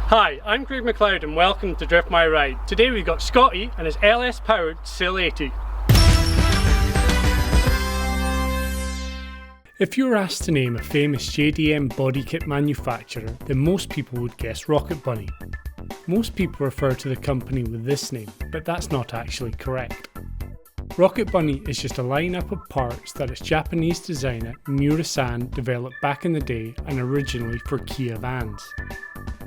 Hi, I'm Craig McLeod and welcome to Drift My Ride. Today we've got Scotty and his LS powered Sail 80. If you were asked to name a famous JDM body kit manufacturer, then most people would guess Rocket Bunny. Most people refer to the company with this name, but that's not actually correct. Rocket Bunny is just a lineup of parts that its Japanese designer Miura-san developed back in the day and originally for Kia vans.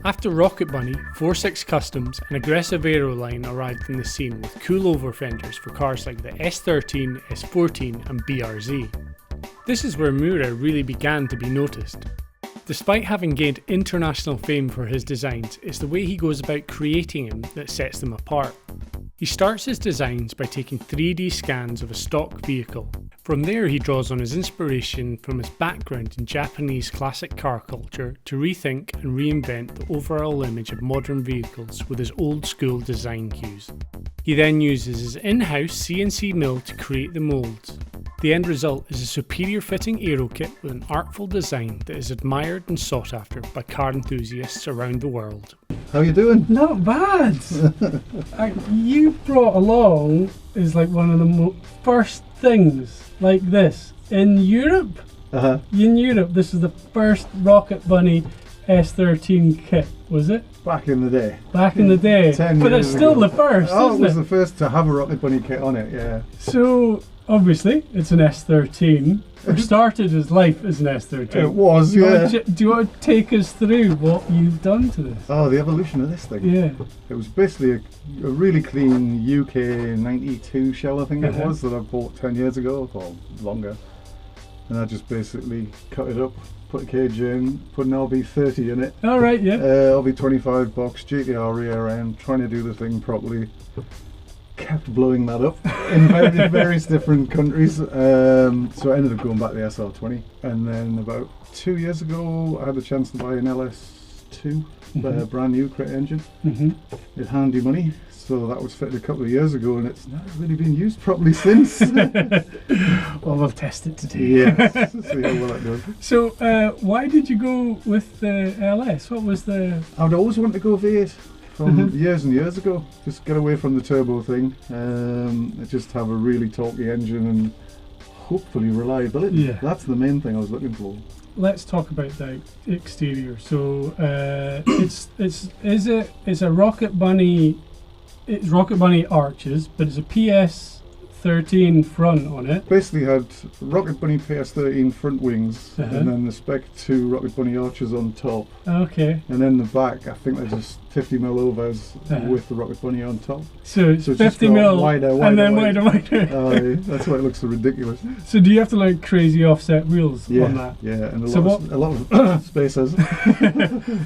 After Rocket Bunny, 46 Customs and Aggressive Aeroline arrived on the scene with cool-over fenders for cars like the S13, S14 and BRZ. This is where Miura really began to be noticed. Despite having gained international fame for his designs, it's the way he goes about creating them that sets them apart. He starts his designs by taking 3D scans of a stock vehicle. From there he draws on his inspiration from his background in Japanese classic car culture to rethink and reinvent the overall image of modern vehicles with his old school design cues. He then uses his in-house CNC mill to create the moulds. The end result is a superior fitting aero kit with an artful design that is admired and sought after by car enthusiasts around the world. How you doing? Not bad! You brought along is like one of the first things like this in Europe. In Europe, this is the first Rocket Bunny S13 kit, was it? Back in the day. Back in the day. 10 but years it's still ago. the first, Oh, isn't it was the first to have a Rocket Bunny kit on it, yeah. So, obviously, it's an S13. It started his life as an S13. It was, yeah. Do you want to take us through what you've done to this? Oh, the evolution of this thing. Yeah. It was basically a really clean UK 92 shell, I think it was, that I bought 10 years ago, or longer. And I just basically cut it up, put a cage in, put an RB30 in it. All right, yeah. RB25 box, GTR rear end, trying to do the thing properly. Kept blowing that up in various different countries, so I ended up going back to the SR20, and then about 2 years ago I had the chance to buy an LS2, a brand new Crit engine. It handy money, so that was fitted a couple of years ago and it's not really been used properly since. Well, we'll test it today. Yeah, see how well it does. So why did you go with the LS? What was the... I'd always wanted to go V8 from years and years ago, just get away from the turbo thing, just have a really torquey engine and hopefully reliability. Yeah. That's the main thing I was looking for. Let's talk about the exterior. So it's a Rocket Bunny. It's Rocket Bunny arches, but it's a PS13 front on it. Basically had Rocket Bunny PS13 front wings, and then the Spec 2 Rocket Bunny arches on top. Okay. And then the back, I think they're just 50mm overs with the Rocket Bunny on top. So it's 50mm wider, and then wider. Yeah, that's why it looks so ridiculous. So do you have to like crazy offset wheels on that? Yeah, and a lot of spacers.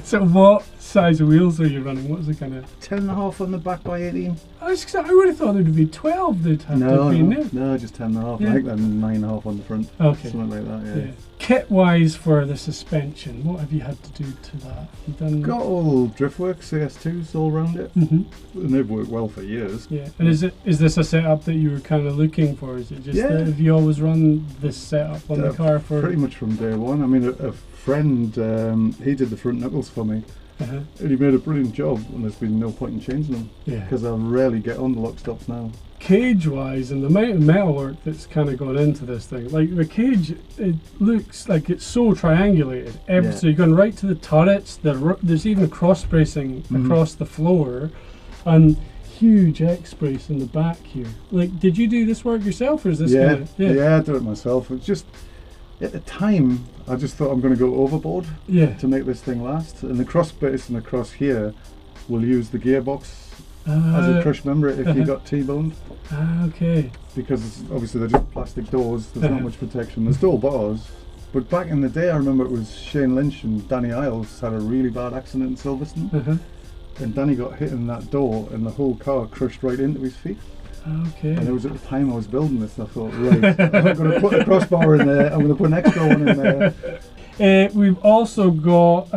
So what size of wheels are you running? What's the kind of... 10.5 on the back by 18. I would have thought there'd be 12 they'd have to be in there. No, just 10.5. Yeah. I think they're 9.5 on the front. Okay. Something like that, yeah. Kit-wise for the suspension, what have you had to do to that? You done... Got all Driftworks CS2s all around it. And they've worked well for years. Yeah. And is this a setup that you were kind of looking for? Is it just that have you always run this setup on the car for... Pretty much from day one. I mean, a friend, he did the front knuckles for me. And he made a brilliant job, and there's been no point in changing them. Yeah. Because I rarely get on the lock stops now. Cage wise, and the amount of metalwork that's kind of gone into this thing, like the cage, it looks like it's so triangulated. So you're going right to the turrets. There's even cross bracing across the floor, and huge X brace in the back here. Like, did you do this work yourself, or is this? Yeah, I did it myself. It's just at the time I just thought I'm going to go overboard to make this thing last, and the cross brace and the cross here will use the gearbox as a crush member if you got T-boned. Okay. Because obviously they're just plastic doors, there's not much protection. There's still bars, but back in the day I remember it was Shane Lynch and Danny Isles had a really bad accident in Silverstone, and Danny got hit in that door and the whole car crushed right into his feet. Okay. And it was at the time I was building this, and I thought, right, I'm not going to put a crossbar in there, I'm going to put an extra one in there. We've also got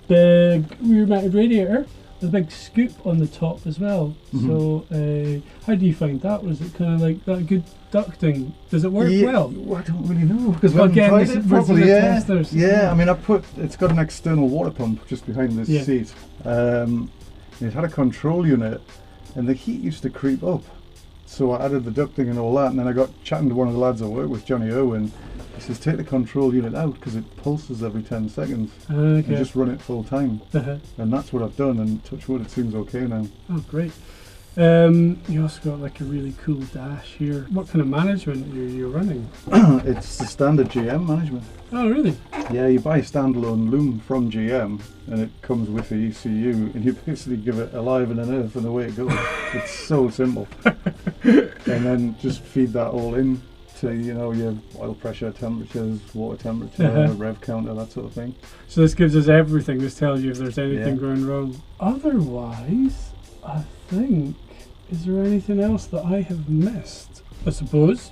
big rear mounted radiator a big scoop on the top as well. Mhm. So how do you find that? Was it kind of like that good ducting? Does it work well? I don't really know because we Well, haven't again, tried this it is properly. the Yeah, testers. yeah. I mean, it's got an external water pump just behind this Yeah. seat. It had a control unit, and the heat used to creep up. So I added the ducting and all that, and then I got chatting to one of the lads I work with, Johnny Irwin. He says, take the control unit out because it pulses every 10 seconds. Okay. And just run it full time. Uh-huh. And that's what I've done, and touch wood, it seems okay now. Oh, great. You also got like a really cool dash here. What kind of management you're running? It's the standard GM management. Oh, really? Yeah, you buy a standalone loom from GM, and it comes with the ECU, and you basically give it a live and an earth, and away it goes. It's so simple. And then just feed that all in to, you know, your oil pressure, temperatures, water temperature, Uh-huh. rev counter, that sort of thing. So this gives us everything. This tells you if there's anything Yeah. going wrong. Otherwise, I think, is there anything else that I have missed? I suppose.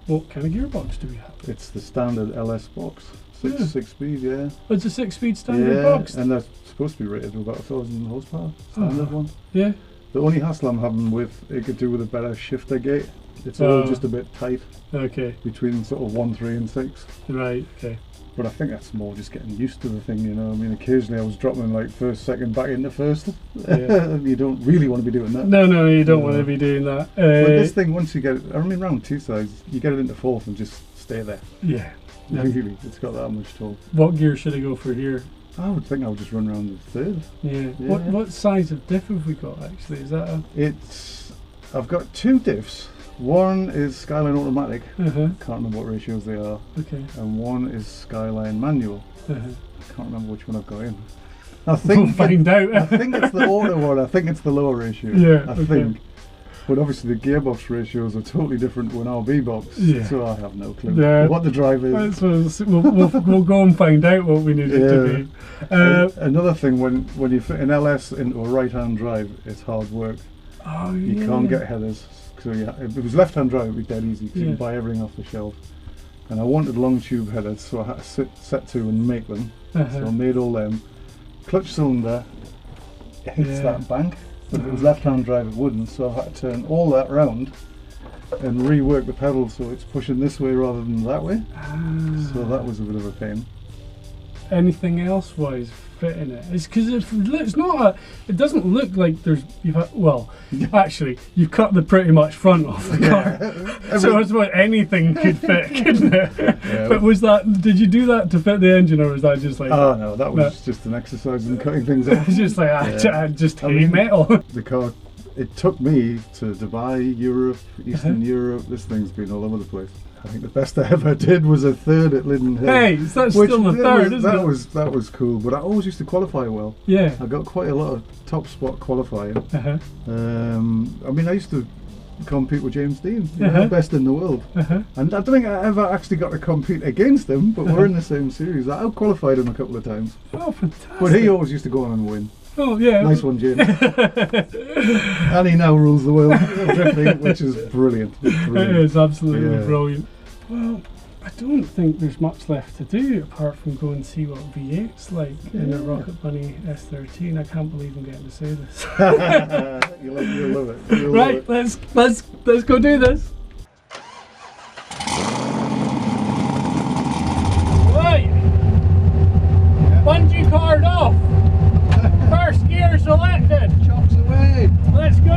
What kind of gearbox do we have? It's the standard LS box, Yeah. six speed, yeah. Oh, it's a 6-speed standard Yeah, box. and they're supposed to be rated with about 1,000 horsepower, standard Oh. one. Yeah. The only hassle I'm having with it could do with a better shifter gate. It's all Oh. just a bit tight Okay. between sort of 1, 3 and 6. Right. Okay. But I think that's more just getting used to the thing, you know. I mean, occasionally I was dropping like first, second back into first. Yeah. You don't really want to be doing that. No, you don't No. want to be doing that. But this thing, once you get it, I mean, round two sides, you get it into fourth and just stay there. Yeah. Yeah. Really, it's got that much torque. What gear should I go for here? I would think I would just run around the third. Yeah. Yeah. What size of diff have we got actually? Is that a? I've got two diffs. One is Skyline automatic. Uh-huh. Can't remember what ratios they are. Okay. And one is Skyline manual. Uh-huh. Can't remember which one I've got in. I We'll think find out. I think it's the auto one. I think it's the lower ratio. Yeah, I okay. think. But obviously the gearbox ratios are totally different to an RB box. Yeah. So I have no clue Yeah. what the drive is. We'll go and find out what we need it to Yeah. be. Another thing, when you fit an LS into a right-hand drive, it's hard work. Oh, You yeah. can't get headers. So if it was left-hand drive, it'd be dead easy because you Yeah. can buy everything off the shelf. And I wanted long tube headers, so I had to set to and make them. Uh-huh. So I made all them. Clutch cylinder hits Yeah. that bank, but if it was Okay. left-hand drive, it wouldn't. So I had to turn all that round and rework the pedal so it's pushing this way rather than that way. Ah. So that was a bit of a pain. Anything else wise fitting it? It's because it's not a. It doesn't look like there's. You've had, well, actually, you've cut the pretty much front off the car, so I suppose anything could fit, couldn't it? Yeah. But was that? Did you do that to fit the engine, or was that just like? Oh no, that was No. just an exercise in cutting things off. It's just like Yeah. I just I hate mean- metal. The car, it took me to Dubai, Europe, Eastern Uh-huh. Europe. This thing's been all over the place. I think the best I ever did was a third at Linden Hill. Hey, that's Which still the that third, was, isn't that it? was that was cool, but I always used to qualify well. Yeah. I got quite a lot of top spot qualifying. Uh-huh. I mean, I used to compete with James Dean, you know, Uh-huh. best in the world, Uh-huh. and I don't think I ever actually got to compete against him. But we're in the same series. I out-qualified him a couple of times, Oh, fantastic. but he always used to go on and win. Oh, yeah. Nice one, James. And he now rules the world of drifting, which is brilliant. It's It brilliant. is absolutely Yeah. brilliant. Well, I don't think there's much left to do apart from go and see what V8's like in a Yeah. Rocket Bunny S13. I can't believe I'm getting to say this. You'll love it. You'll love Right, it. let's go do this. Right, bungee cord off. First gear selected. Chocks away. Let's go.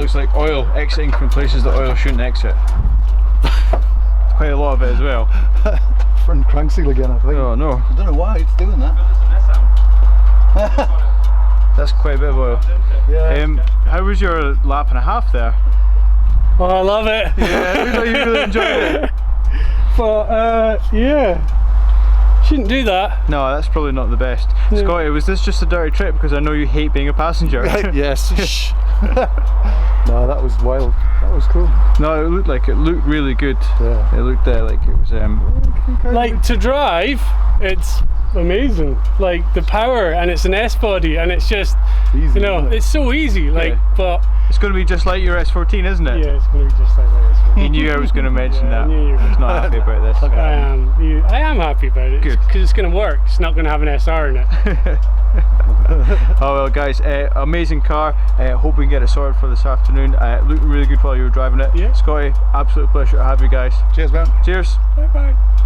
looks like oil exiting from places that oil shouldn't exit. Quite a lot of it as well. Front crank seal again, I think. Oh no. I don't know why it's doing that. That's quite a bit of oil. Yeah. How was your lap and a half there? Oh, I love it. Yeah, it looks like you really enjoyed it. But yeah, shouldn't do that. No, that's probably not the best. No. Scotty, was this just a dirty trip? Because I know you hate being a passenger. Yes. Shh. No, that was wild. That was cool. No, it looked really good. Yeah. It looked like it was Like to drive, it's amazing. Like the power, and it's an S body, and it's just, Easy, you know, isn't it? it's so easy. Like, but it's going to be just like your S14, isn't it? yeah, it's gonna be just like this. You knew I was going to mention Yeah, I that. knew you were I was not happy about this. I am happy about it. Good. Because it's going to work. It's not going to have an SR in it. Oh well guys, amazing car. Hope we can get it sorted for this afternoon. Looked really good while you were driving it. Yeah. Scotty, absolute pleasure to have you guys. Cheers, man. Cheers. Bye bye.